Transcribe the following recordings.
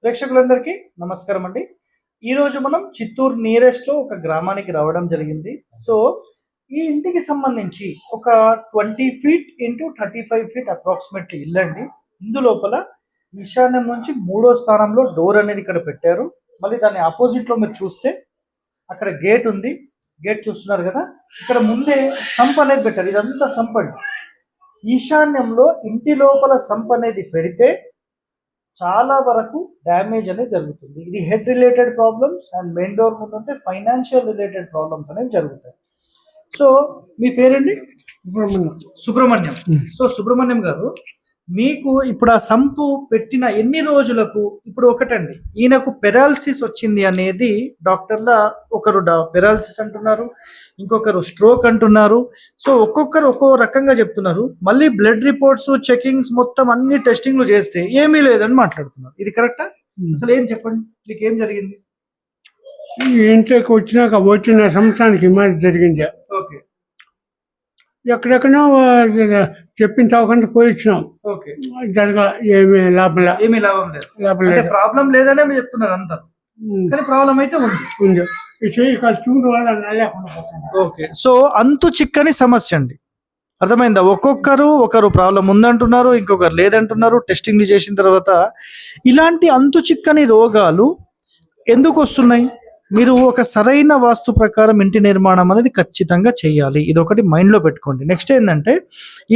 ప్రేక్షకులందరికీ నమస్కారం అండి. ఈరోజు మనం చిత్తూరు నియరెస్ట్లో ఒక గ్రామానికి రావడం జరిగింది. సో ఈ ఇంటికి సంబంధించి ఒక 20 ఫీట్ ఇంటూ 35 ఫీట్ అప్రాక్సిమేట్లీ ఇల్లండి. ఇందులోపల ఈశాన్యం నుంచి 3వ స్థానంలో డోర్ అనేది ఇక్కడ పెట్టారు. మళ్ళీ దాని ఆపోజిట్లో మీరు చూస్తే అక్కడ గేట్ ఉంది. గేట్ చూస్తున్నారు కదా, ఇక్కడ ముందే సంప్ అనేది పెట్టారు. ఇదంతా సంప్ అండి. ఈశాన్యంలో ఇంటి లోపల సంప్ అనేది పెడితే చాలా వరకు డ్యామేజ్ అనేది జరుగుతుంది. ఇది head related problems and main door ముందు ఉంటే ఫైనాన్షియల్ రిలేటెడ్ ప్రాబ్లమ్స్ అనేవి జరుగుతాయి. సో మీ పేరండి? సుబ్రహ్మణ్యం. సో సుబ్రహ్మణ్యం గారు, మీకు ఇప్పుడు ఆ సంపు పెట్టిన ఎన్ని రోజులకు, ఇప్పుడు ఒకటండి, ఈయనకు పెరాలసిస్ వచ్చింది అనేది డాక్టర్ల ఒకరు పెరాలసిస్ అంటున్నారు, ఇంకొకరు స్ట్రోక్ అంటున్నారు. సో ఒక్కొక్కరు ఒక్కో రకంగా చెప్తున్నారు. మళ్ళీ బ్లడ్ రిపోర్ట్స్, చెకింగ్స్ మొత్తం అన్ని టెస్టింగ్లు చేస్తే ఏమీ లేదని మాట్లాడుతున్నారు. ఇది కరెక్టా? అసలు ఏం చెప్పండి, మీకు ఏం జరిగింది? ఇంట్లోకి వచ్చిన సంవత్సరానికి జరిగింది. ఓకే, ఎక్కడెక్కడో చెప్పిన చౌకంతా పోయి వచ్చినాం. ఓకే, జరగ ఏమీ లాభం లేదు. ప్రాబ్లం లేదనే మీరు చెప్తున్నారు అంతా, కానీ ప్రాబ్లం అయితే ఉంది. ఓకే, సో అంతు చిక్కని సమస్య అండి, అర్థమైందా? ఒకరు ప్రాబ్లం ఉందంటున్నారు, ఇంకొకరు లేదంటున్నారు. టెస్టింగ్ చేసిన తర్వాత ఇలాంటి అంతు చిక్కని రోగాలు ఎందుకు వస్తున్నాయి? మీరు ఒక సరైన వాస్తు ప్రకారం ఇంటి నిర్మాణం అనేది ఖచ్చితంగా చేయాలి. ఇది ఒకటి మైండ్లో పెట్టుకోండి. నెక్స్ట్ ఏంటంటే,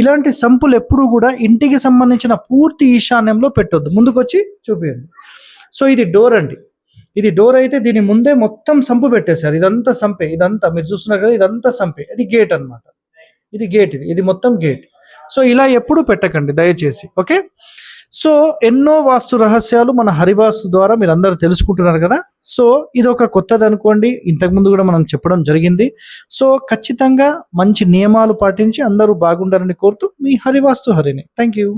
ఇలాంటి సంపులు ఎప్పుడు కూడా ఇంటికి సంబంధించిన పూర్తి ఈశాన్యంలో పెట్టొద్దు. ముందుకొచ్చి చూపించండి. సో ఇది డోర్ అండి. ఇది డోర్ అయితే దీని ముందే మొత్తం సంపు పెట్టేశారు. ఇదంతా సంపే, ఇదంతా మీరు చూస్తున్నారు కదా, ఇదంతా సంపే. ఇది గేట్ అనమాట. ఇది గేట్, ఇది మొత్తం గేట్. సో ఇలా ఎప్పుడు పెట్టకండి దయచేసి. ఓకే, సో ఎన్నో వాస్తు రహస్యాలు మన హరివాస్తు ద్వారా మీరు అందరూ తెలుసుకుంటున్నారు కదా. సో ఇది ఒక కొత్తది అనుకోండి, ఇంతకుముందు కూడా మనం చెప్పడం జరిగింది. సో ఖచ్చితంగా మంచి నియమాలు పాటించి అందరూ బాగుండాలని కోరుతూ మీ హరివాస్తు హరిని. Thank you.